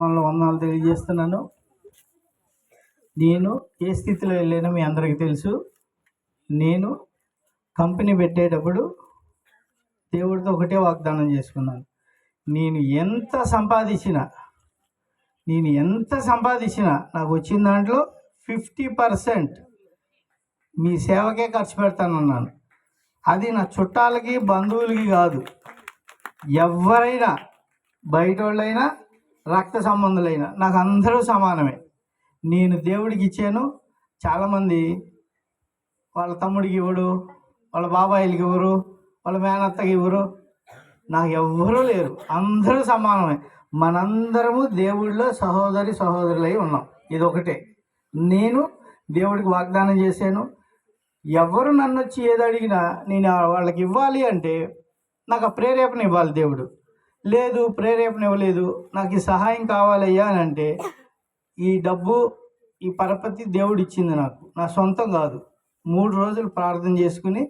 వందనాలు తెలియజేస్తున్నాను. నేను ఏ స్థితిలో వెళ్ళానో మీ అందరికీ తెలుసు. నేను కంపెనీ పెట్టేటప్పుడు దేవుడితో ఒకటే వాగ్దానం చేసుకున్నాను. నేను ఎంత సంపాదించినా నాకు వచ్చిన దాంట్లో 50% మీ సేవకే ఖర్చు పెడతానన్నాను. అది నా చుట్టాలకి బంధువులకి కాదు, ఎవరైనా బయట వాళ్ళైనా రక్త సంబంధులైనా నాకు అందరూ సమానమే. నేను దేవుడికి ఇచ్చాను. చాలామంది వాళ్ళ తమ్ముడికి ఇవ్వడు, వాళ్ళ బాబాయిలకి ఇవ్వరు, వాళ్ళ మేనత్తకి ఇవ్వరు. నాకు ఎవ్వరూ లేరు, అందరూ సమానమే. మనందరము దేవుడిలో సహోదరులై ఉన్నాం. ఇదొకటే నేను దేవుడికి వాగ్దానం చేశాను. ఎవరు నన్ను వచ్చి ఏది అడిగినా నేను వాళ్ళకి ఇవ్వాలి అంటే నాకు ఆ ప్రేరేపణ ఇవ్వాలి దేవుడు. లేదు, ప్రేరేపణ ఇవ్వలేదు, నాకు ఈ సహాయం కావాలయ్యా అని అంటే ఈ డబ్బు, ఈ పరపతి దేవుడు ఇచ్చింది నాకు, నా సొంతం కాదు. 3 రోజులు ప్రార్థన చేసుకుని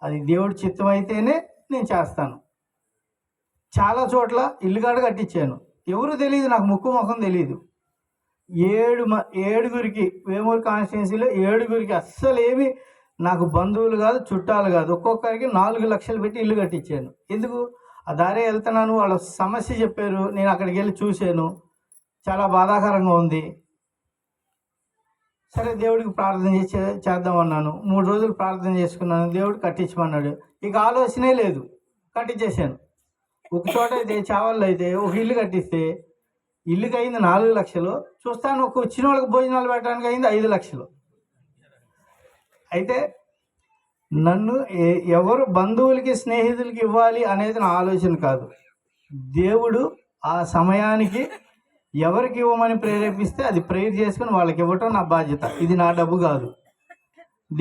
అది దేవుడి చిత్తం అయితేనే నేను చేస్తాను. చాలా చోట్ల ఇల్లుగాడు కట్టించాను. ఎవరు తెలియదు, నాకు ముఖం తెలియదు. 7గురికి వేమూరు కాన్స్టిట్యున్సీలో 7గురికి అస్సలు ఏమి నాకు బంధువులు కాదు, చుట్టాలు కాదు. ఒక్కొక్కరికి 4 లక్షలు పెట్టి ఇల్లు కట్టించాను. ఎందుకు? ఆ దారే వెళ్తున్నాను, వాళ్ళ సమస్య చెప్పారు, నేను అక్కడికి వెళ్ళి చూశాను, చాలా బాధాకరంగా ఉంది. సరే దేవుడికి ప్రార్థన చేద్దామన్నాను. 3 రోజులు ప్రార్థన చేసుకున్నాను, దేవుడు కట్టించమన్నాడు. ఇక ఆలోచనే లేదు, కట్టించేసాను. ఒక చోట అయితే చావల్లో అయితే ఒక ఇల్లు కట్టిస్తే ఇల్లుకి అయింది 4 లక్షలు. చూస్తాను ఒక వచ్చిన వాళ్ళకి భోజనాలు పెట్టడానికి అయింది 5 లక్షలు. అయితే నన్ను ఎవరు బంధువులకి స్నేహితులకి ఇవ్వాలి అనేది నా ఆలోచన కాదు. దేవుడు ఆ సమయానికి ఎవరికి ఇవ్వమని ప్రేరేపిస్తే అది ప్రేయర్ చేసుకుని వాళ్ళకి ఇవ్వటం నా బాధ్యత. ఇది నా డబ్బు కాదు,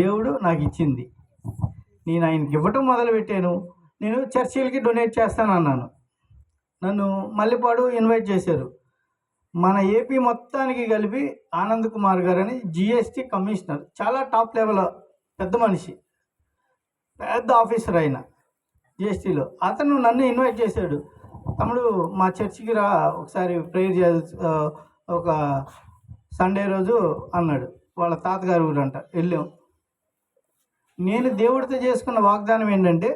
దేవుడు నాకు ఇచ్చింది. నేను ఆయనకి ఇవ్వటం మొదలుపెట్టాను. నేను చర్చిలకి డొనేట్ చేస్తానన్నాను. నన్ను మల్లెపాడు ఇన్వైట్ చేశారు. మన ఏపీ మొత్తానికి కలిపి ఆనంద్ కుమార్ గారు అని జిఎస్టీ కమిషనర్, చాలా టాప్ లెవెల్ పెద్ద మనిషి, పెద్ద ఆఫీసర్ అయిన జిఎస్టీలో. అతను నన్ను ఇన్వైట్ చేశాడు. తమ్ముడు మా చర్చికి రా, ఒకసారి ప్రేయర్ ఒక సండే రోజు అన్నాడు. వాళ్ళ తాతగారు ఊరంట. వెళ్ళాం. నేను దేవుడితో చేసుకున్న వాగ్దానం ఏంటంటే,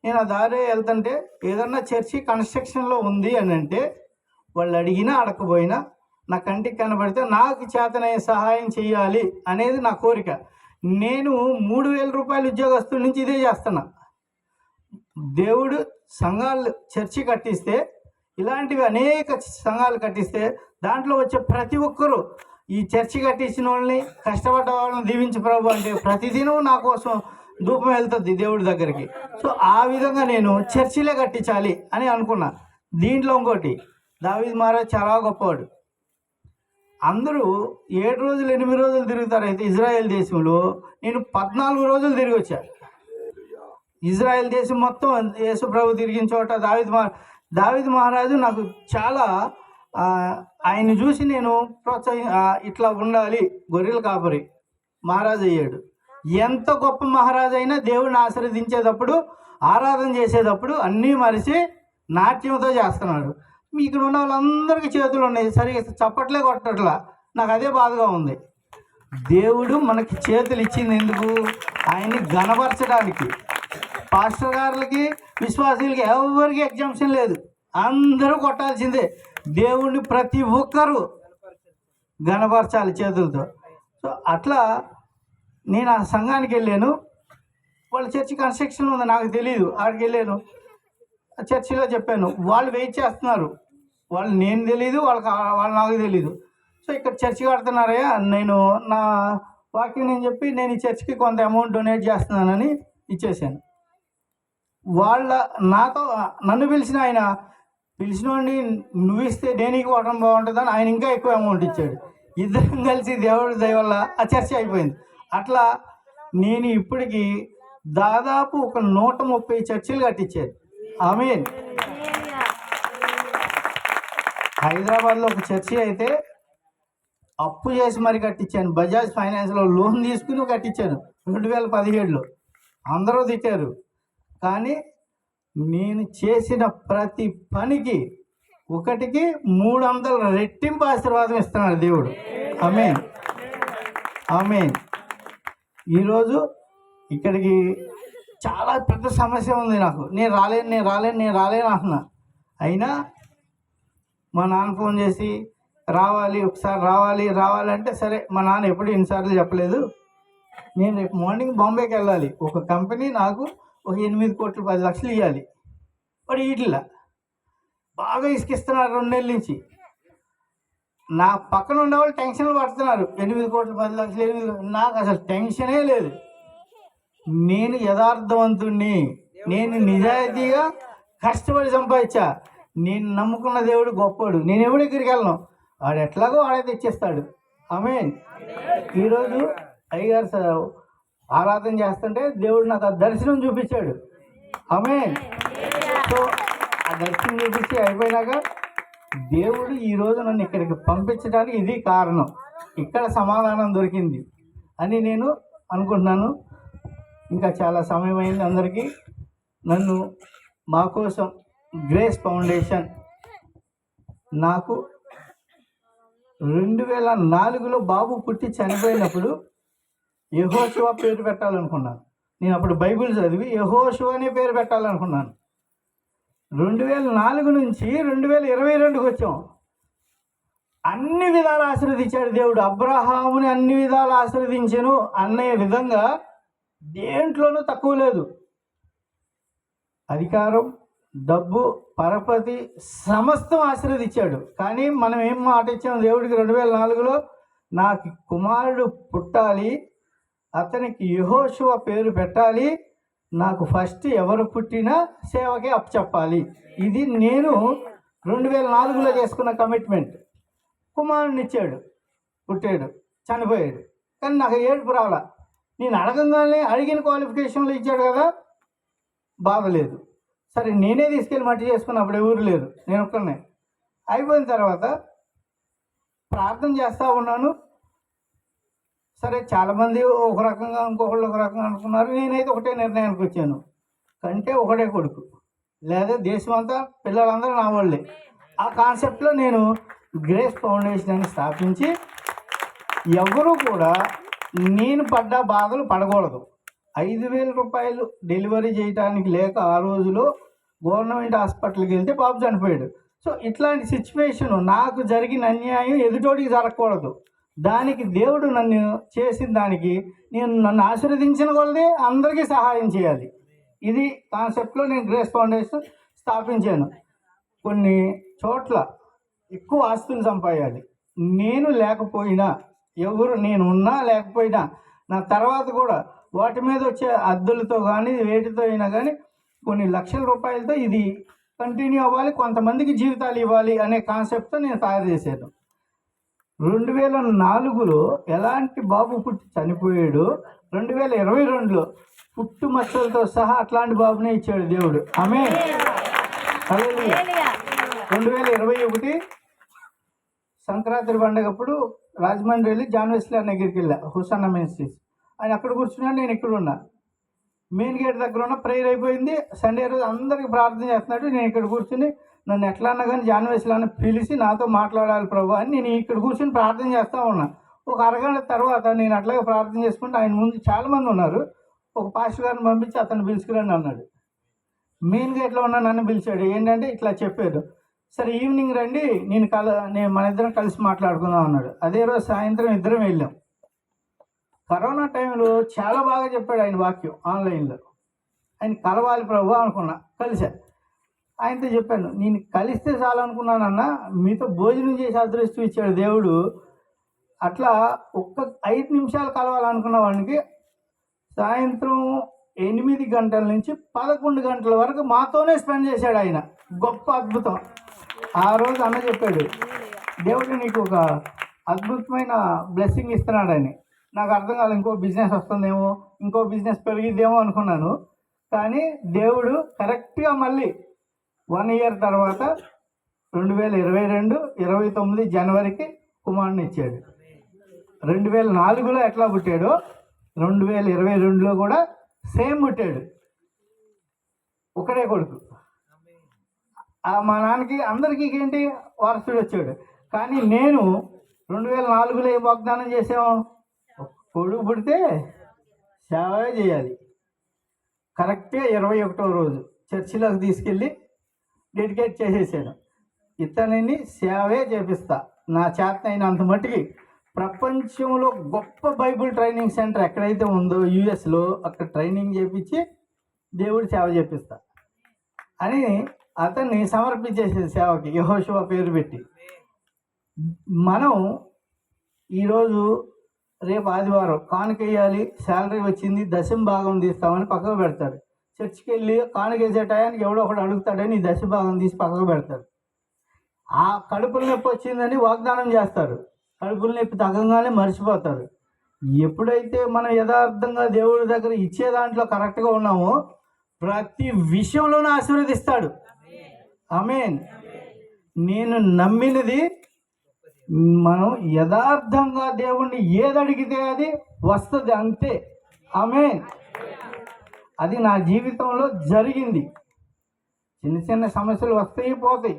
నేను ఆ దారే వెళ్తుంటే ఏదన్నా చర్చి కన్స్ట్రక్షన్లో ఉంది అని అంటే వాళ్ళు అడిగినా అడగకపోయినా నా కంటికి కనబడితే నాకు చేతనయ్యే సహాయం చేయాలి అనేది నా కోరిక. నేను 3,000 రూపాయలు ఉద్యోగస్తుల నుంచి ఇదే చేస్తున్నా. దేవుడు సంఘాలు చర్చి కట్టిస్తే, ఇలాంటివి అనేక సంఘాలు కట్టిస్తే దాంట్లో వచ్చే ప్రతి ఒక్కరూ ఈ చర్చి కట్టించిన వాళ్ళని, కష్టపడ్డ వాళ్ళని దీవించు ప్రభు అంటే ప్రతిదినం నా కోసం ధూపం వెళ్తుంది దేవుడి దగ్గరికి. సో ఆ విధంగా నేను చర్చిలే కట్టించాలి అని అనుకున్నా. దీంట్లో ఇంకోటి, దావీదు మహారాజ్ చాలా గొప్పవాడు. అందరూ 7 రోజులు 8 రోజులు తిరుగుతారు. అయితే ఇజ్రాయెల్ దేశంలో నేను 14 రోజులు తిరిగి వచ్చా. ఇజ్రాయెల్ దేశం మొత్తం యేసు ప్రభు తిరిగిన చోట దావీదు మహారాజు నాకు చాలా ఆయన్ని చూసి నేను ఇట్లా ఉండాలి, గొర్రెల కాపరి మహారాజు అయ్యాడు. ఎంత గొప్ప మహారాజు అయినా దేవుడిని ఆశీర్వదించేటప్పుడు, ఆరాధన చేసేటప్పుడు అన్నీ మరిచి నాట్యంతో చేస్తున్నాడు. మీకు ఉన్న వాళ్ళందరికీ చేతులు ఉన్నాయి, సరిగా చప్పట్లే కొట్టట్లా. నాకు అదే బాధగా ఉంది. దేవుడు మనకి చేతులు ఇచ్చింది ఎందుకు? ఆయన్ని గణపరచడానికి. పాస్టర్ గారులకి, విశ్వాసులకి ఎవరికి ఎగ్జామ్షన్ లేదు, అందరూ కొట్టాల్సిందే. దేవుడిని ప్రతి ఒక్కరూ గణపరచాలి చేతులతో. సో అట్లా నేను ఆ సంఘానికి వెళ్ళాను. వాళ్ళ చర్చి కన్స్ట్రక్షన్ ఉంది, నాకు తెలియదు. అక్కడికి వెళ్ళాను, చర్చిలో చెప్పాను. వాళ్ళు వెయిట్ చేస్తున్నారు. వాళ్ళు నేను తెలీదు, వాళ్ళు నాకు తెలీదు. సో ఇక్కడ చర్చి కడుతున్నారయ్యా, నేను నా వాక్యం నేను చెప్పి నేను ఈ చర్చికి కొంత అమౌంట్ డొనేట్ చేస్తున్నానని ఇచ్చేసాను. నన్ను ఆయన పిలిచినోడిని నువ్వు ఇస్తే నేను ఇవ్వడం బాగుంటుందని ఆయన ఇంకా ఎక్కువ అమౌంట్ ఇచ్చాడు. ఇద్దరం కలిసి దేవుడి దయ వల్ల ఆ చర్చ అయిపోయింది. అట్లా నేను ఇప్పటికీ దాదాపు ఒక 130 చర్చిలు కట్టించాను. ఆమేన్. హైదరాబాద్లో ఒక చర్చి అయితే అప్పు చేసి మరి కట్టించాను. బజాజ్ ఫైనాన్స్లో లోన్ తీసుకుని కట్టించాను 2017లో. అందరూ తిట్టారు, కానీ నేను చేసిన ప్రతి పనికి ఒకటికి 300 రెట్టింపు ఆశీర్వాదం ఇస్తున్నాడు దేవుడు. ఆమేన్, ఆమేన్. ఈరోజు ఇక్కడికి చాలా పెద్ద సమస్య ఉంది నాకు. నేను రాలేను అంటున్నా. అయినా మా నాన్న ఫోన్ చేసి ఒకసారి రావాలి అంటే సరే. మా నాన్న ఎప్పుడు ఇన్నిసార్లు చెప్పలేదు. నేను రేపు మార్నింగ్ బాంబేకి వెళ్ళాలి. ఒక కంపెనీ నాకు ఒక 8 కోట్లు 10 లక్షలు ఇవ్వాలి. వాడు వీటిలా బాగా ఇసుకిస్తున్నారు 2 నెలల నుంచి. నా పక్కన ఉండేవాళ్ళు టెన్షన్లు పడుతున్నారు. 8 కోట్లు 10 లక్షలు, నాకు అసలు టెన్షనే లేదు. నేను యథార్థవంతుణ్ణి, నేను నిజాయితీగా కష్టపడి సంపాదించా. నేను నమ్ముకున్న దేవుడు గొప్పడు. నేను ఎవడి దగ్గరికి వెళ్ళను, వాడు ఎట్లాగో వాడైతే ఇచ్చేస్తాడు. ఆమేన్. ఈరోజు అయ్యగారు ఆరాధన చేస్తుంటే దేవుడు నాకు ఆ దర్శనం చూపించాడు. ఆమేన్. సో ఆ దర్శనం చూపించి అయిపోయినాక దేవుడు ఈరోజు నన్ను ఇక్కడికి పంపించడానికి ఇది కారణం. ఇక్కడ సమాధానం దొరికింది అని నేను అనుకుంటున్నాను. ఇంకా చాలా సమయం అయింది అందరికీ. నన్ను మా కోసం గ్రేస్ ఫౌండేషన్ నాకు 2004లో బాబు పుట్టి చనిపోయినప్పుడు యెహోషువ పేరు పెట్టాలనుకున్నాను. నేను అప్పుడు బైబిల్ చదివి యెహోషువ అనే పేరు పెట్టాలనుకున్నాను. 2004 నుంచి 2022కి వచ్చాం. అన్ని విధాలు ఆశీర్వదించాడు దేవుడు. అబ్రహాముని అన్ని విధాలు ఆశీర్వదించను అనే విధంగా దేంట్లోనూ తక్కువ లేదు. అధికారం, డబ్బు, పరపతి సమస్తం ఆశీర్వదించాడు. కానీ మనం ఏం మాట ఇచ్చాము దేవుడికి 2004లో, నాకు కుమారుడు పుట్టాలి, అతనికి యెహోషువ పేరు పెట్టాలి, నాకు ఫస్ట్ ఎవరు పుట్టినా సేవకే అప్పచెప్పాలి. ఇది నేను 2004లో చేసుకున్న కమిట్మెంట్. కుమారుడిని ఇచ్చాడు, పుట్టాడు, చనిపోయాడు. కానీ నాకు ఏడుపు రాలా. నేను అడిగిన క్వాలిఫికేషన్లు ఇచ్చాడు కదా, బాధ లేదు. సరే నేనే తీసుకెళ్ళి మట్టి చేసుకున్నప్పుడు ఎవరు లేరు, నేను ఒక్కనే. అయిపోయిన తర్వాత ప్రార్థన చేస్తూ ఉన్నాను. సరే చాలామంది ఒక రకంగా, ఇంకొకళ్ళు ఒక రకంగా అనుకున్నారు. నేనైతే ఒకటే నిర్ణయానికి వచ్చాను, కంటే ఒకటే కొడుకు, లేదా దేశం అంతా పిల్లలందరూ నా వాళ్ళే. ఆ కాన్సెప్ట్లో నేను గ్రేస్ ఫౌండేషన్ అని స్థాపించి ఎవరు కూడా నేను పడ్డ బాధలు పడకూడదు. 5,000 రూపాయలు డెలివరీ చేయడానికి లేక ఆ రోజులో గవర్నమెంట్ హాస్పిటల్కి వెళ్తే బాబు చనిపోయాడు. సో ఇట్లాంటి సిచ్యువేషన్, నాకు జరిగిన అన్యాయం ఎదుటోడికి జరగకూడదు. దానికి దేవుడు నన్ను చేసిన దానికి నన్ను ఆశీర్వదించిన కొలది అందరికీ సహాయం చేయాలి. ఇది కాన్సెప్ట్లో నేను గ్రేస్ ఫౌండేషన్ స్థాపించాను. కొన్ని చోట్ల ఎక్కువ ఆస్తులు సంపాదించాలి. నేను లేకపోయినా, నేను ఉన్నా లేకపోయినా, నా తర్వాత కూడా వాటి మీద వచ్చే అద్దులతో కానీ వేటితో అయినా కానీ కొన్ని లక్షల రూపాయలతో ఇది కంటిన్యూ అవ్వాలి, కొంతమందికి జీవితాలు ఇవ్వాలి అనే కాన్సెప్ట్తో నేను తయారు చేశాను. 2004లో ఎలాంటి బాబు పుట్టి చనిపోయాడు, 2022లో పుట్టు మచ్చలతో సహా అట్లాంటి బాబునే ఇచ్చాడు దేవుడు. ఆమేన్. హల్లెలూయా. 2021 సంక్రాంతి పండుగప్పుడు రాజమండ్రి వెళ్ళి జాన్ వెస్లీ అన్న దగ్గరికి వెళ్ళా, హుసన్న మినిస్ట్రీస్. ఆయన అక్కడ కూర్చున్నాడు, నేను ఇక్కడ ఉన్నా. మెయిన్ గేట్ దగ్గర ఉన్న ప్రేయర్ అయిపోయింది. సండే రోజు అందరికి ప్రార్థన చేస్తున్నాడు. నేను ఇక్కడ కూర్చుని, నన్ను ఎట్లా అన్నా కానీ జాన్ వెస్లీ అన్న పిలిచి నాతో మాట్లాడాలి ప్రభు అని నేను ఇక్కడ కూర్చొని ప్రార్థన చేస్తూ ఉన్నా. ఒక అరగంట తర్వాత నేను అట్లాగే ప్రార్థన చేసుకుంటే ఆయన ముందు చాలామంది ఉన్నారు. ఒక పాస్టర్ గారిని పంపించి అతను పిలుచుకురండి అన్నాడు. మెయిన్ గేట్లో ఉన్న నన్ను పిలిచాడు. ఏంటంటే ఇట్లా చెప్పాడు, సరే ఈవినింగ్ రండి, నేను మన ఇద్దరం కలిసి మాట్లాడుకుందాం అన్నాడు. అదే రోజు సాయంత్రం ఇద్దరం వెళ్ళాం. కరోనా టైంలో చాలా బాగా చెప్పాడు ఆయన వాక్యం ఆన్లైన్లో. ఆయన కలవాలి ప్రభు అనుకున్నా, కలిసా. ఆయనతో చెప్పాను, నేను కలిస్తే చాలు అనుకున్నానన్నా, మీతో భోజనం చేసి అదృష్టం ఇచ్చాడు దేవుడు. అట్లా 5 నిమిషాలు కలవాలనుకున్న వాడికి సాయంత్రం 8 గంటల నుంచి 11 గంటల వరకు మాతోనే స్పెండ్ చేశాడు ఆయన. గొప్ప అద్భుతం. ఆ రోజు అన్న చెప్పాడు, దేవుడు నీకు ఒక అద్భుతమైన బ్లెస్సింగ్ ఇస్తున్నాడని. నాకు అర్థం కాదు, ఇంకో బిజినెస్ వస్తుందేమో, ఇంకో బిజినెస్ పెరిగిద్దేమో అనుకున్నాను. కానీ దేవుడు కరెక్ట్గా మళ్ళీ 1 ఇయర్ తర్వాత 2022 జనవరికి కుమారుని ఇచ్చాడు. 2004లో ఎట్లా పుట్టాడో 2022లో కూడా సేమ్ పుట్టాడు. ఒకడే కొడుకు. మా నాన్నకి అందరికీ ఏంటి వారసుడు వచ్చాడు. కానీ నేను 2004లో ఏ వాగ్దానం చేసాము, కొడుకు పుడితే సేవే చేయాలి. కరెక్ట్గా 21వ రోజు చర్చిలోకి తీసుకెళ్ళి డెడికేట్ చేసేసాను. ఇతనిని సేవే చేపిస్తా, నా చేత అయినంత మట్టుకి. ప్రపంచంలో గొప్ప బైబిల్ ట్రైనింగ్ సెంటర్ ఎక్కడైతే ఉందో యుఎస్లో, అక్కడ ట్రైనింగ్ చేపించి దేవుడి సేవ చేపిస్తా అని అతన్ని సమర్పించేసేది సేవకి, యెహోషువ పేరు పెట్టి. మనం ఈరోజు రేపు ఆదివారం కానుక వేయాలి, శాలరీ వచ్చింది, దశమ భాగం తీస్తామని పక్కకు పెడతారు. చర్చికి వెళ్ళి కానుక వేసే టయానికి ఎవడో ఒకడు అడుగుతాడని ఈ దశమ భాగం తీసి పక్కకు పెడతారు. ఆ కడుపుల నొప్పి వచ్చిందని వాగ్దానం చేస్తారు, కడుపుల నొప్పి తగ్గంగానే మర్చిపోతారు. ఎప్పుడైతే మనం యథార్థంగా దేవుడి దగ్గర ఇచ్చే దాంట్లో కరెక్ట్గా ఉన్నామో ప్రతి విషయంలోనూ ఆశీర్వదిస్తాడు. ఆమేన్. నేను నమ్మినది, మనం యథార్థంగా దేవుణ్ణి ఏది అడిగితే అది వస్తుంది, అంతే. ఆమేన్. అది నా జీవితంలో జరిగింది. చిన్న చిన్న సమస్యలు వస్తాయి పోతాయి,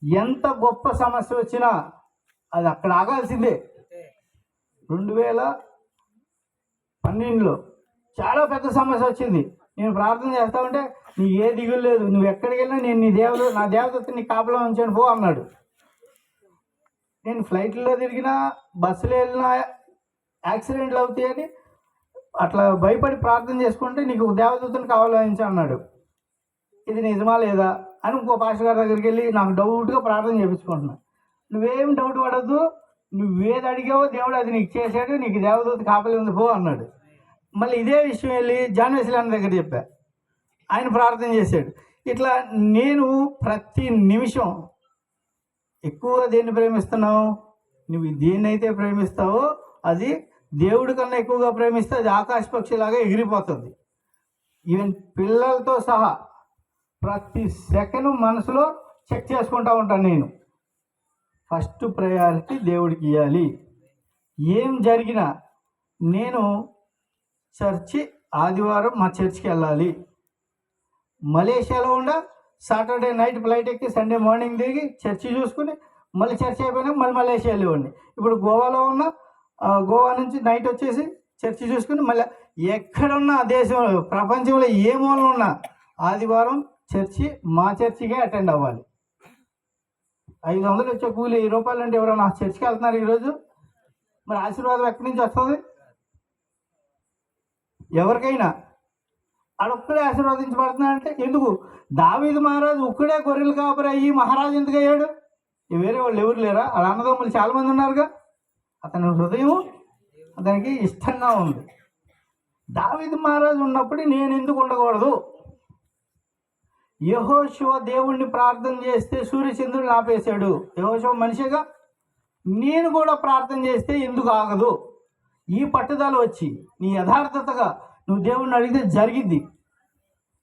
ఎంత గొప్ప సమస్య వచ్చినా అది అక్కడ ఆగాల్సిందే. 2012లో చాలా పెద్ద సమస్య వచ్చింది. నేను ప్రార్థన చేస్తా ఉంటే, నీ ఏ దిగులు లేదు, నువ్వు ఎక్కడికి వెళ్ళినా నేను నా దేవత నీ కాపలా ఉంచాను పో అన్నాడు. నేను ఫ్లైట్లో తిరిగినా, బస్సులో వెళ్ళినా యాక్సిడెంట్లు అవుతాయని అట్లా భయపడి ప్రార్థన చేసుకుంటే, నీకు దేవదూతను కావాలని అన్నాడు. ఇది నిజమా లేదా అని ఇంకో పాస్టర్ గారి దగ్గరికి వెళ్ళి నాకు డౌట్గా ప్రార్థన చేయించుకుంటున్నా. నువ్వేం డౌట్ పడద్దు, నువ్వేది అడిగావో దేవుడు అది నీకు చేశాడు, నీకు దేవదూత కాపలి ఉంది పో అన్నాడు. మళ్ళీ ఇదే విషయం వెళ్ళి జాన్ వెస్లీ అన్న దగ్గర చెప్పా, ఆయన ప్రార్థన చేశాడు. ఇట్లా నేను ప్రతి నిమిషం ఎక్కువగా దేన్ని ప్రేమిస్తున్నావు, నువ్వు దేన్నైతే ప్రేమిస్తావో అది దేవుడి కన్నా ఎక్కువగా ప్రేమిస్తే అది ఆకాశ పక్షిలాగా ఎగిరిపోతుంది. ఈవెన్ పిల్లలతో సహా ప్రతి సెకండ్ మనసులో చెక్ చేసుకుంటూ ఉంటాను. నేను ఫస్ట్ ప్రయారిటీ దేవుడికి ఇవ్వాలి. ఏం జరిగినా నేను ఆదివారం మా చర్చికి వెళ్ళాలి. మలేషియాలో సాటర్డే నైట్ ఫ్లైట్ ఎక్కి సండే మార్నింగ్ దిగి చర్చి చూసుకుని మళ్ళీ చర్చి అయిపోయినాక మళ్ళీ మలేషియా వెళ్ళేవాడిని. ఇప్పుడు గోవాలో గోవా నుంచి నైట్ వచ్చేసి చర్చి చూసుకుని మళ్ళీ ఎక్కడున్నా దేశంలో ప్రపంచంలో ఏ మూలలో ఉన్నా ఆదివారం మా చర్చికే అటెండ్ అవ్వాలి. 500 వచ్చే కూలి ₹10 అంటే ఎవరైనా చర్చికి వెళ్తున్నారు ఈరోజు? మరి ఆశీర్వాదం ఎక్కడి నుంచి వస్తుంది? ఎవరికైనా ఆడొక్కడే ఆశీర్వదించబడుతున్నాడంటే ఎందుకు? దావీదు మహారాజు ఒక్కడే గొర్రెలు కాపరి అయ్యి మహారాజు ఎందుకు అయ్యాడు? వేరే వాళ్ళు ఎవరు లేరా? వాళ్ళ అన్నదమ్ములు చాలామంది ఉన్నారుగా. అతని హృదయం అతనికి ఇష్టంగా ఉంది. దావీదు మహారాజు ఉన్నప్పుడు నేను ఎందుకు ఉండకూడదు? యెహోషువ దేవుణ్ణి ప్రార్థన చేస్తే సూర్యచంద్రుడు ఆపేశాడు. యెహోషువ మనిషిగా నేను కూడా ప్రార్థన చేస్తే ఎందుకు ఆగదు? ఈ పట్టుదల వచ్చి నీ యథార్థతగా నువ్వు దేవుణ్ణి అడిగితే జరిగింది.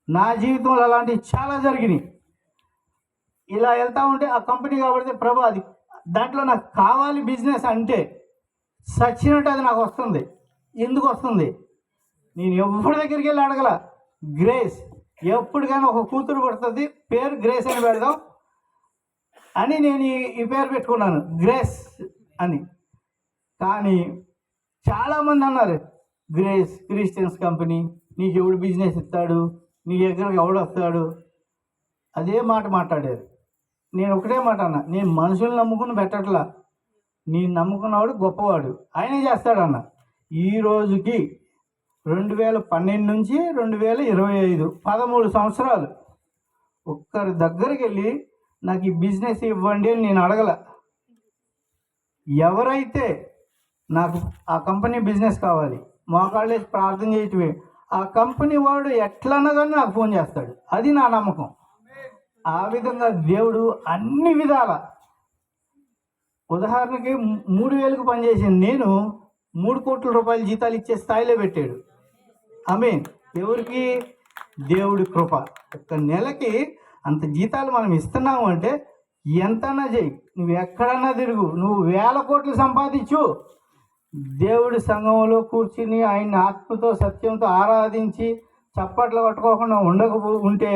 నా జీవితంలో అలాంటివి చాలా జరిగినాయి. ఇలా వెళ్తా ఉంటే ఆ కంపెనీ కాబట్టి ప్రభు అది దాంట్లో నాకు కావాలి బిజినెస్ అంటే సచ్చినట్టు అది నాకు వస్తుంది. ఎందుకు వస్తుంది? నేను ఎవరి దగ్గరికి వెళ్ళి అడగల. గ్రేస్, ఎప్పటికైనా ఒక కూతురు పడుతుంది, పేరు గ్రేస్ అని పెడదాం అని నేను ఈ పేరు పెట్టుకున్నాను, గ్రేస్ అని. కానీ చాలామంది అన్నారు, గ్రేస్ క్రిస్టియన్స్ కంపెనీ, నీకు ఎవడు బిజినెస్ ఇస్తాడు, నీ దగ్గరకు ఎవడు వస్తాడు, అదే మాట మాట్లాడారు. నేను ఒకటే మాట అన్నా, నేను మనుషులు నమ్ముకుని పెట్టట్లా, నేను నమ్ముకున్నవాడు గొప్పవాడు, ఆయనే చేస్తాడన్న. ఈ రోజుకి 2012 నుంచి 2025 13 సంవత్సరాలు ఒక్కరి దగ్గరికి వెళ్ళి నాకు ఈ బిజినెస్ ఇవ్వండి అని నేను అడగల. ఎవరైతే నాకు ఆ కంపెనీ బిజినెస్ కావాలి, మోకాళ్ళే ప్రార్థన చేయటమే, ఆ కంపెనీ వాడు ఎట్లన్నా కానీ నాకు ఫోన్ చేస్తాడు. అది నా నమ్మకం. ఆ విధంగా దేవుడు అన్ని విధాల, ఉదాహరణకి 3,000కు పనిచేసిన నేను 3 కోట్ల రూపాయల జీతాలు ఇచ్చే స్థాయిలో పెట్టాడు. ఆమేన్. ఎవరికి? దేవుడి కృప. ఒక్క నెలకి అంత జీతాలు మనం ఇస్తున్నాము అంటే ఎంతన్నా చెయ్యి, నువ్వు ఎక్కడన్నా తిరుగు, నువ్వు 1000 కోట్లు సంపాదించు, దేవుడి సంఘంలో కూర్చుని ఆయన ఆత్మతో సత్యంతో ఆరాధించి చప్పట్లు కొట్టుకోకుండా ఉంటే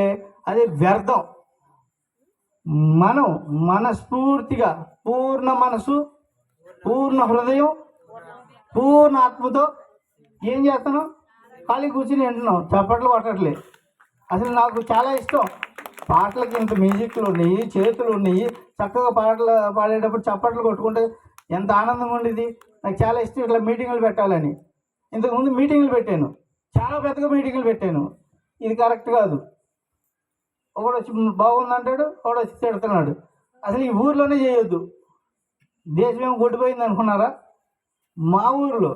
అది వ్యర్థం. మనం మనస్ఫూర్తిగా పూర్ణ మనసు, పూర్ణ హృదయం, పూర్ణ ఆత్మతో ఏం చేస్తున్నాం? ఖాళీ కూర్చుని వింటున్నాం, చప్పట్లు కొట్టట్లేదు. అసలు నాకు చాలా ఇష్టం. పాటలకి ఇంత మ్యూజిక్లు ఉన్నాయి, చేతులు ఉన్నాయి, చక్కగా పాటలు పాడేటప్పుడు చప్పట్లు కొట్టుకుంటే ఎంత ఆనందంగా ఉండేది. నాకు చాలా ఇష్టం ఇట్లా మీటింగులు పెట్టాలని. ఇంతకుముందు మీటింగులు పెట్టాను, చాలా పెద్దగా మీటింగులు పెట్టాను. ఇది కరెక్ట్ కాదు. ఒకడు వచ్చి బాగుందంటాడు, ఒకడు వచ్చి తిడుతున్నాడు. అసలు ఈ ఊర్లోనే చేయొద్దు. దేశం ఏమో కొట్టిపోయింది అనుకున్నారా? మా ఊరిలో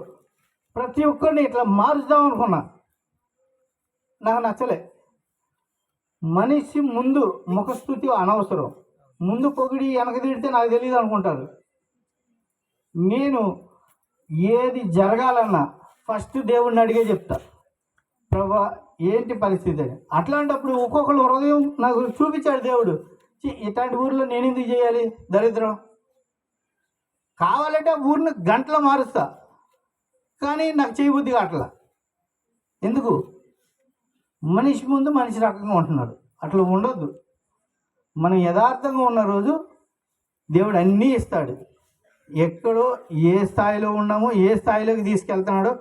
ప్రతి ఒక్కరిని ఇట్లా మారుద్దాం అనుకున్నా. నాకు నచ్చలే. మనిషి ముందు ముఖస్థుతి అనవసరం. ముందు పొగిడి వెనక తిడితే నాకు తెలియదు అనుకుంటారు. నేను ఏది జరగాలన్నా ఫస్ట్ దేవుడిని అడిగే చెప్తా, ప్రభా ఏంటి పరిస్థితి అని. అట్లాంటప్పుడు ఒక్కొక్కరు హృదయం నాకు చూపించాడు దేవుడు. ఇట్లాంటి ఊరిలో నేను ఎందుకు చేయాలి దరిద్రం? కావాలంటే ఆ ఊరిని గంటలో మారుస్తా, కానీ నాకు చేయబుద్ధి కావట్లా. ఎందుకు? మనిషి ముందు మనిషి రకంగా ఉంటున్నారు. అట్లా ఉండొద్దు. మనం యథార్థంగా ఉన్న రోజు దేవుడు అన్నీ ఇస్తాడు. ఎక్కడో ఏ స్థాయిలో ఉన్నామో, ఏ స్థాయిలోకి తీసుకెళ్తున్నాడో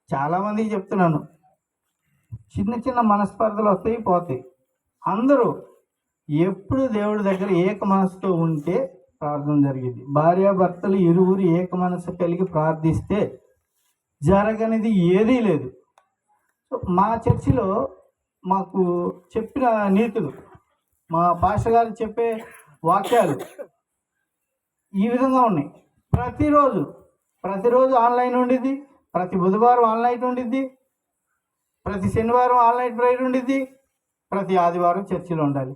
చాలామందికి చెప్తున్నాను. చిన్న చిన్న మనస్పర్ధలు వస్తాయి, పోతాయి. అందరూ ఎప్పుడు దేవుడి దగ్గర ఏక మనసుతో ఉంటే ప్రార్థన జరిగింది. భార్యాభర్తలు ఇరువురు ఏక మనసు కలిగి ప్రార్థిస్తే జరగనిది ఏదీ లేదు. మా చర్చిలో మాకు చెప్పిన నీతులు, మా పాస్టర్ గారు చెప్పే వాక్యాలు ఈ విధంగా ఉన్నాయి. ప్రతిరోజు ఆన్లైన్ ఉండిద్ది, ప్రతి బుధవారం ఆన్లైన్ ఉండిద్ది, ప్రతి శనివారం ఆన్లైన్ ప్రేయర్ ఉండిద్ది, ప్రతి ఆదివారం చర్చిలో ఉండాలి.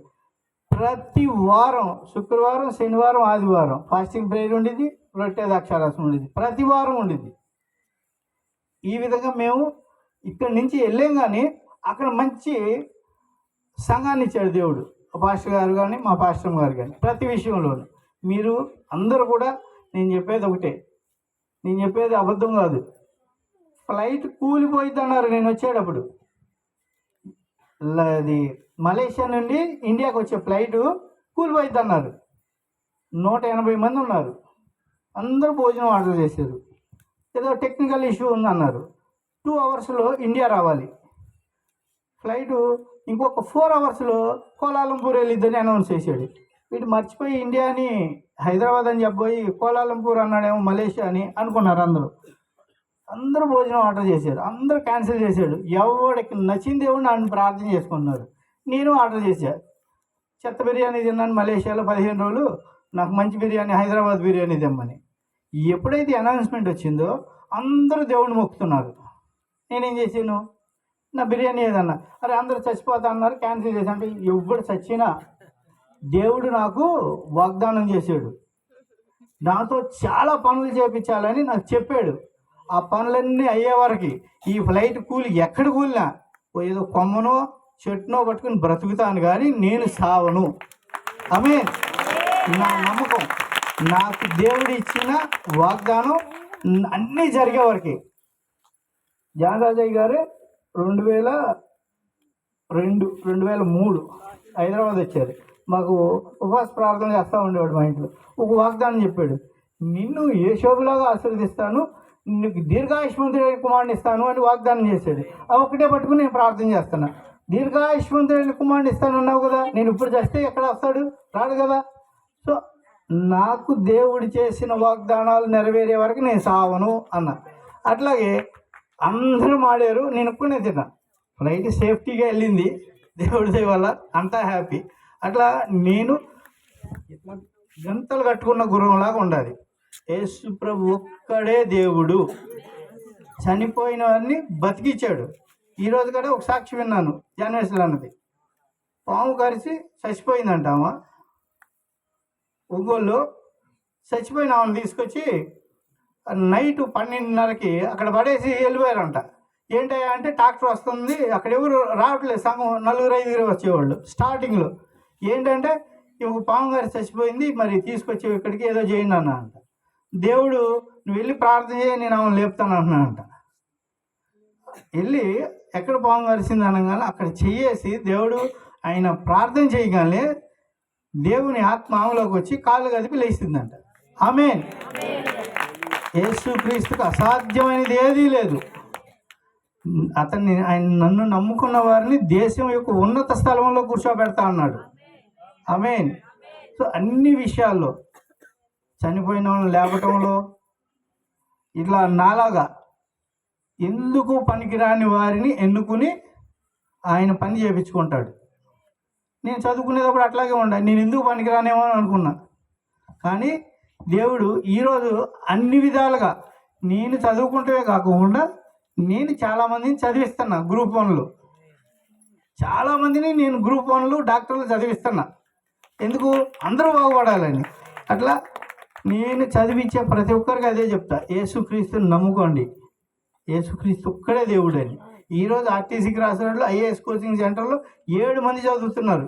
ప్రతి వారం శుక్రవారం, శనివారం, ఆదివారం ఫాస్టింగ్ ప్రేయర్ ఉండిద్ది, రొట్టె ద్రాక్షారసం ఉండిద్ది, ప్రతి వారం ఉండిద్ది. ఈ విధంగా మేము ఇక్కడి నుంచి వెళ్ళాం. కానీ అక్కడ మంచి సంఘాన్ని ఇచ్చాడు దేవుడు. పాస్టర్ గారు కానీ మా పాస్టర్ గారు కానీ ప్రతి విషయంలోనూ. మీరు అందరూ కూడా, నేను చెప్పేది ఒకటే, నేను చెప్పేది అబద్ధం కాదు. ఫ్లైట్ కూలిపోయిద్ది అన్నారు నేను వచ్చేటప్పుడు. అది మలేషియా నుండి ఇండియాకి వచ్చే ఫ్లైటు కూలిపోయిద్ది అన్నారు. 180 మంది ఉన్నారు. అందరూ భోజనం ఆర్డర్ చేశారు. ఏదో టెక్నికల్ ఇష్యూ ఉందన్నారు. 2 అవర్స్లో ఇండియా రావాలి. ఫ్లైటు ఇంకొక 4 అవర్స్లో కోలాలంపూర్ వెళ్ళిద్దని అనౌన్స్ చేశాడు. వీడు మర్చిపోయి ఇండియాని హైదరాబాద్ అని చెప్పబోయి కోలాలంపూర్ అన్నాడేమో మలేషియా అని అనుకున్నారు. అందరూ భోజనం ఆర్డర్ చేశారు. అందరూ క్యాన్సిల్ చేశాడు. ఎవడికి నచ్చింది దేవుడు నన్ను ప్రార్థన చేసుకున్నారు. నేను ఆర్డర్ చేశాను. చెత్త బిర్యానీ తిన్నాను మలేషియాలో 15 రోజులు, నాకు మంచి బిర్యానీ హైదరాబాద్ బిర్యానీ తెమ్మని. ఎప్పుడైతే అనౌన్స్మెంట్ వచ్చిందో అందరూ దేవుడిని మొక్కుతున్నారు. నేనేం చేశాను? నా బిర్యానీ ఏదన్నా, అరే అందరూ చచ్చిపోతా అన్నారు, క్యాన్సిల్ చేశాను. అంటే ఎవడు చచ్చినా దేవుడు నాకు వాగ్దానం చేశాడు. నాతో చాలా పనులు చేయించాలని నాకు చెప్పాడు. ఆ పనులన్నీ అయ్యే వరకు ఈ ఫ్లైట్ కూలి ఎక్కడ కూలినా ఏదో కొమ్మనో చెట్టునో పట్టుకుని బ్రతుకుతాను, కానీ నేను సావను. ఆమె నా నమ్మకం. నాకు దేవుడు ఇచ్చిన వాగ్దానం అన్నీ జరిగే వరకు. జానరాజయ్య గారు 2003 హైదరాబాద్ వచ్చారు. మాకు ఉపవాస ప్రార్థన చేస్తూ ఉండేవాడు మా ఇంట్లో. ఒక వాగ్దానం చెప్పాడు, నిన్ను ఏ శోభలాగా ఆశీర్వదిస్తాను, నీకు దీర్ఘాయుష్మంతుడైన కుమారుని ఇస్తాను అని వాగ్దానం చేశాడు. ఆ ఒక్కటే పట్టుకుని నేను ప్రార్థన చేస్తున్నా. దీర్ఘాయుష్మంతుడైన కుమారుని ఇస్తాను అన్నావు కదా, నేను ఇప్పుడు చేస్తే ఎక్కడ వస్తాడు? రాడు కదా. సో నాకు దేవుడు చేసిన వాగ్దానాలు నెరవేరే వరకు నేను సావను అన్న. అట్లాగే అందరూ మాడారు, నేను ఒక్కనే తిన్నా. ఫ్లైట్ సేఫ్టీగా వెళ్ళింది దేవుడి దయ వల్ల, అంతా హ్యాపీ. అట్లా నేను ఇట్లా గంటలు కట్టుకున్న గుర్రంలాగా ఉండాలి. యేసు ప్రభు ఒక్కడే దేవుడు. చనిపోయిన వారిని బతికించాడు. ఈరోజు కూడా ఒక సాక్షి విన్నాను, జాన్వేశ్వరి అన్నది. పాము కరిచి చచ్చిపోయిందంట ఆమె. ఒంగోలులో చచ్చిపోయిన ఆమెను తీసుకొచ్చి నైట్ 12:30కి అక్కడ పడేసి వెళ్ళిపోయారంట. ఏంటయ్యా అంటే ట్రాక్టర్ వస్తుంది, అక్కడ ఎవరు రావట్లేదు, సంఘం 4-5 వచ్చేవాళ్ళు స్టార్టింగ్లో. ఏంటంటే ఒక పాము గారి చచ్చిపోయింది, మరి తీసుకొచ్చి ఇక్కడికి ఏదో చేయండి అన్న అంట. దేవుడు నువ్వు వెళ్ళి ప్రార్థన చేయి, నేను ఆమెను లేపుతాను అంటున్నానంట. వెళ్ళి ఎక్కడ పాము కరిసింది అనగానే అక్కడ చెయ్యేసి దేవుడు ఆయన ప్రార్థన చేయగానే దేవుని ఆత్మ ఆమెలోకి వచ్చి కాళ్ళు కదిపి లేస్తుందంట. ఆమేన్. యేసుక్రీస్తుకు అసాధ్యమైనది ఏదీ లేదు. ఆయన నన్ను నమ్ముకున్న వారిని దేశం యొక్క ఉన్నత స్థలంలో కూర్చోబెడతా అన్నాడు. ఆమేన్. సో అన్ని విషయాల్లో, చనిపోయిన వాళ్ళని లేపటంలో, ఇట్లా నాలాగా ఎందుకు పనికిరాని వారిని ఎన్నుకుని ఆయన పని చేయించుకుంటాడు. నేను చదువుకునేటప్పుడు అట్లాగే ఉండాలి, నేను ఎందుకు పనికిరానేమో అని అనుకున్నా. కానీ దేవుడు ఈరోజు అన్ని విధాలుగా, నేను చదువుకుంటే కాకుండా నేను చాలామందిని చదివిస్తున్నా. గ్రూప్ 1లో చాలామందిని నేను గ్రూప్ 1లో డాక్టర్లు చదివిస్తున్నా. ఎందుకు? అందరూ బాగుపడాలని. అట్లా నేను చదివించే ప్రతి ఒక్కరికి అదే చెప్తా, యేసుక్రీస్తుని నమ్ముకోండి, యేసుక్రీస్తు ఒక్కడే దేవుడు అని. ఈరోజు ఆర్టీసీకి రాసినట్లు ఐఏఎస్ కోచింగ్ సెంటర్లో 7 మంది చదువుతున్నారు.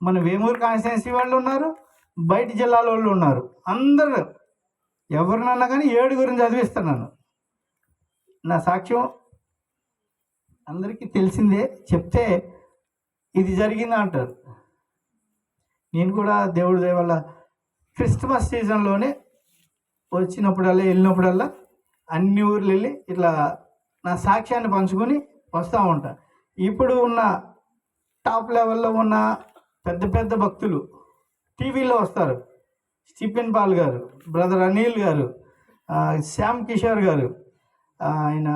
మన వేమూరు కాన్స్టిట్యున్సీ వాళ్ళు ఉన్నారు, బయట జిల్లాల వాళ్ళు ఉన్నారు. అందరూ ఎవరినన్నా కానీ 7 చదివిస్తున్నాను. నా సాక్ష్యం అందరికీ తెలిసిందే, చెప్తే ఇది జరిగింది అంటారు. నేను కూడా దేవుడి దయ వల్ల క్రిస్మస్ సీజన్లోనే వచ్చినప్పుడల్లా, వెళ్ళినప్పుడల్లా అన్ని ఊర్లు వెళ్ళి ఇట్లా నా సాక్ష్యాన్ని పంచుకొని వస్తూ ఉంటా. ఇప్పుడు ఉన్న టాప్ లెవెల్లో ఉన్న పెద్ద పెద్ద భక్తులు టీవీలో వస్తారు. స్టీఫెన్ పాల్ గారు, బ్రదర్ అనిల్ గారు, శ్యామ్ కిషోర్ గారు, ఆయన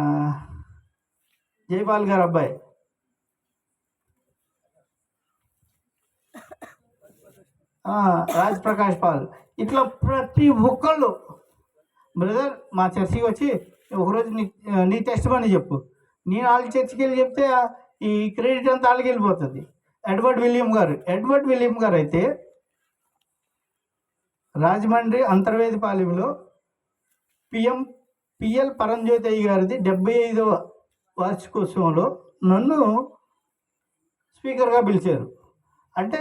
జైపాల్ గారు అబ్బాయి, రాజ్ ప్రకాష్ పాల్, ఇట్లా ప్రతి ఒక్కళ్ళు బ్రదర్ మా చర్చికి వచ్చి ఒకరోజు నీ టెస్ట్ మనీ చెప్పు. నేను వాళ్ళ చర్చికి వెళ్ళి చెప్తే ఈ క్రెడిట్ అంతా వాళ్ళకి వెళ్ళిపోతుంది. ఎడ్వర్డ్ విలియం గారు అయితే రాజమండ్రి అంతర్వేదిపాలెంలో పిఎల్ పరంజ్యోతి అయ్య గారిది 75వ వార్షికోత్సవంలో నన్ను స్పీకర్గా పిలిచారు. అంటే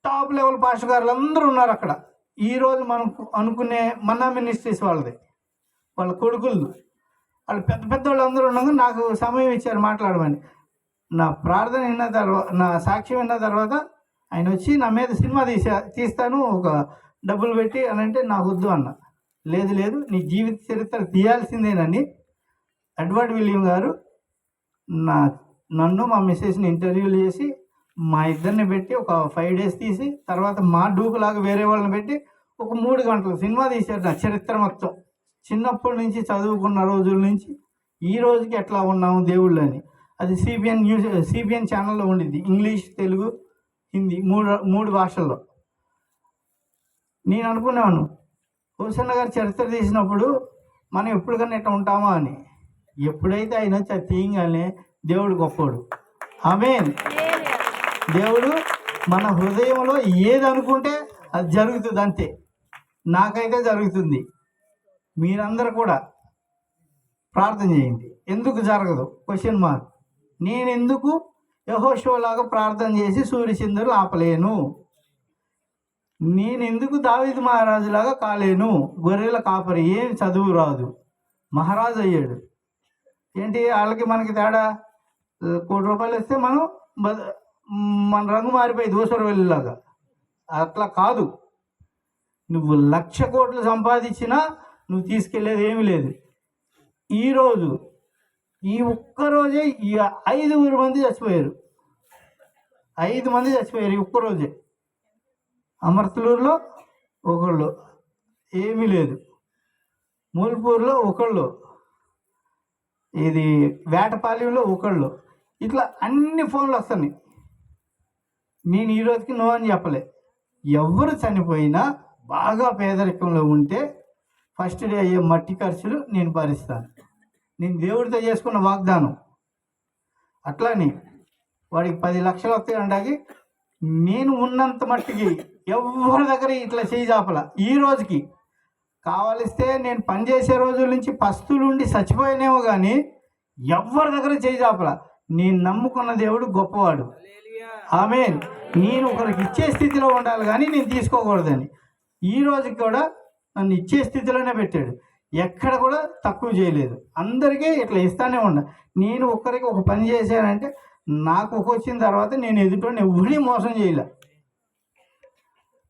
టాప్ లెవెల్ పాస్టర్ గారులు అందరూ ఉన్నారు అక్కడ. ఈరోజు మనం అనుకునే మన్నా మినిస్ట్రీస్ వాళ్ళ కొడుకులు, వాళ్ళు పెద్ద పెద్ద వాళ్ళు అందరూ ఉండగా నాకు సమయం ఇచ్చారు మాట్లాడమని. నా ప్రార్థన విన్న తర్వాత, నా సాక్ష్యం విన్న తర్వాత ఆయన వచ్చి నా మీద సినిమా తీస్తాను ఒక డబ్బులు పెట్టి అని అంటే నాకు వద్దు అన్న. లేదు నీ జీవిత చరిత్ర తీయాల్సిందేనని ఎడ్వర్డ్ విలియం గారు నన్ను మా మిస్సెస్ని ఇంటర్వ్యూలు చేసి మా ఇద్దరిని పెట్టి ఒక 5 days తీసి, తర్వాత మా డూపులాగా వేరే వాళ్ళని పెట్టి ఒక 3 గంటలు సినిమా తీశారు. నా చరిత్ర మొత్తం చిన్నప్పటి నుంచి చదువుకున్న రోజుల నుంచి ఈ రోజుకి ఎట్లా ఉన్నాము దేవుళ్ళు అని. అది సిబిఎన్ ఛానల్లో ఉండిద్ది, ఇంగ్లీష్, తెలుగు, హిందీ, మూడు భాషల్లో. నేను అనుకున్నాను హుసేన్ గారు చరిత్ర తీసినప్పుడు మనం ఎప్పటికన్నా ఇట్లా ఉంటామా అని. ఎప్పుడైతే ఆయన వచ్చి అది తీయగానే దేవుడు గొప్పోడు. ఆమేన్. దేవుడు మన హృదయంలో ఏది అనుకుంటే అది జరుగుతుంది, అంతే. నాకైతే జరుగుతుంది. మీరందరూ కూడా ప్రార్థన చేయండి. ఎందుకు జరగదు? Question mark. నేను ఎందుకు యెహోషువలాగా ప్రార్థన చేసి సూర్యచంద్రులు ఆపలేను? నేను ఎందుకు దావీదు మహారాజులాగా కాలేను? గొర్రెల కాపరి, ఏం చదువు రాదు, మహారాజు అయ్యాడు. ఏంటి వాళ్ళకి మనకి తేడా? ₹1,00,000 ఇస్తే మన రంగు మారిపోయి దూసరవెల్లిలాగా. అట్లా కాదు. నువ్వు 1,00,000 కోట్లు సంపాదించినా నువ్వు తీసుకెళ్ళేది ఏమీ లేదు. ఈరోజు ఈ ఒక్కరోజే 5 మంది చచ్చిపోయారు. 5 మంది చచ్చిపోయారు ఈ ఒక్కరోజే. అమర్తలూరులో ఒకళ్ళు, ఏమీ లేదు. మూల్పూర్లో ఒకళ్ళు, ఇది వేటపాలెంలో ఒకళ్ళు. ఇట్లా అన్ని ఫోన్లు వస్తున్నాయి. నేను ఈరోజుకి నో అని చెప్పలే. ఎవరు చనిపోయినా బాగా పేదరికంలో ఉంటే ఫస్ట్ డే అయ్యే మట్టి ఖర్చులు నేను భరిస్తాను. నేను దేవుడితో చేసుకున్న వాగ్దానం. అట్లానే వాడికి 10 లక్షలు వస్తాయి అంటాకి నేను ఉన్నంత మట్టికి ఎవరి దగ్గర ఇట్లా చేయి చాపల. ఈ రోజుకి కావలిస్తే నేను పనిచేసే రోజుల నుంచి పస్తులుండి చచ్చిపోయానేమో కానీ ఎవరి దగ్గర చేయి చాపల. నేను నమ్ముకున్న దేవుడు గొప్పవాడు. ఆమేన్. నేను ఒకరికి ఇచ్చే స్థితిలో ఉండాలి కానీ నేను తీసుకోకూడదని. ఈ రోజుకి కూడా నన్ను ఇచ్చే స్థితిలోనే పెట్టాడు. ఎక్కడ కూడా తక్కువ చేయలేదు. అందరికీ ఇట్లా ఇస్తానే ఉండ. నేను ఒక్కరికి ఒక పని చేశానంటే నాకు వచ్చిన తర్వాత నేను ఎదుటోని ఎవరిని మోసం చేయలే.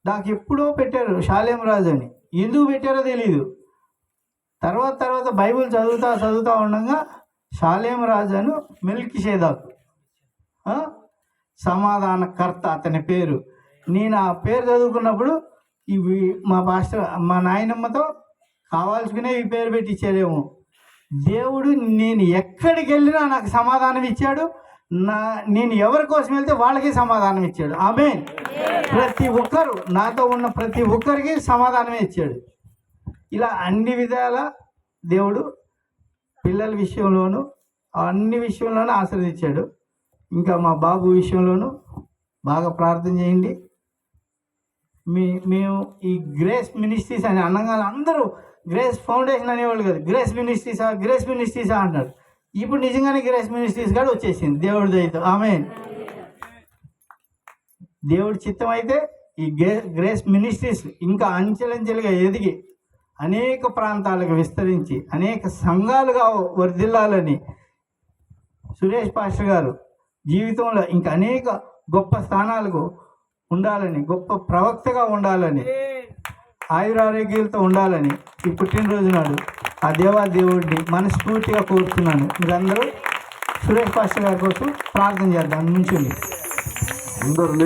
నాకు ఎప్పుడో పెట్టారు షాలేం రాజు అని. ఎందుకు పెట్టారో తెలీదు. తర్వాత బైబిల్ చదువుతా ఉండగా షాలేం రాజు అని మెల్కీషేదకు, సమాధానకర్త అతని పేరు. నేను ఆ పేరు చదువుకున్నప్పుడు ఇవి మా నాయనమ్మతో కావాల్సుకునే ఈ పేరు పెట్టి ఇచ్చారేమో. దేవుడు నేను ఎక్కడికి వెళ్ళినా నాకు సమాధానం ఇచ్చాడు. నేను ఎవరి కోసం వెళ్తే వాళ్ళకి సమాధానం ఇచ్చాడు. ఆమేన్. ప్రతి ఒక్కరు నాతో ఉన్న ప్రతి ఒక్కరికి సమాధానమే ఇచ్చాడు. ఇలా అన్ని విధాల దేవుడు పిల్లల విషయంలోనూ అన్ని విషయంలోనూ ఆశీర్వదించాడు. ఇంకా మా బాబు విషయంలోనూ బాగా ప్రార్థన చేయండి. మేము ఈ గ్రేస్ మినిస్ట్రీస్ అని అనగా అందరూ గ్రేస్ ఫౌండేషన్ అనేవాళ్ళు కాదు, గ్రేస్ మినిస్ట్రీసా అంటారు. ఇప్పుడు నిజంగానే గ్రేస్ మినిస్ట్రీస్ కూడా వచ్చేసింది దేవుడి దయతో. ఆమేన్. దేవుడి చిత్తం అయితే ఈ గ్రేస్ మినిస్ట్రీస్ ఇంకా అంచెలంచెలుగా ఎదిగి అనేక ప్రాంతాలకు విస్తరించి అనేక సంఘాలుగా వర్ధిల్లాలని, సురేష్ పాస్టర్ గారు జీవితంలో ఇంకా అనేక గొప్ప స్థానాలకు ఉండాలని, గొప్ప ప్రవక్తగా ఉండాలని, ఆయురారోగ్యాలతో ఉండాలని ఈ పుట్టినరోజు నాడు ఆ దేవుడిని మనస్ఫూర్తిగా కోరుతున్నాను. మీరందరూ సురేష్ పాస్టర్ గారి కోసం ప్రార్థన చేద్దాం. నుంచుండి అందరూ.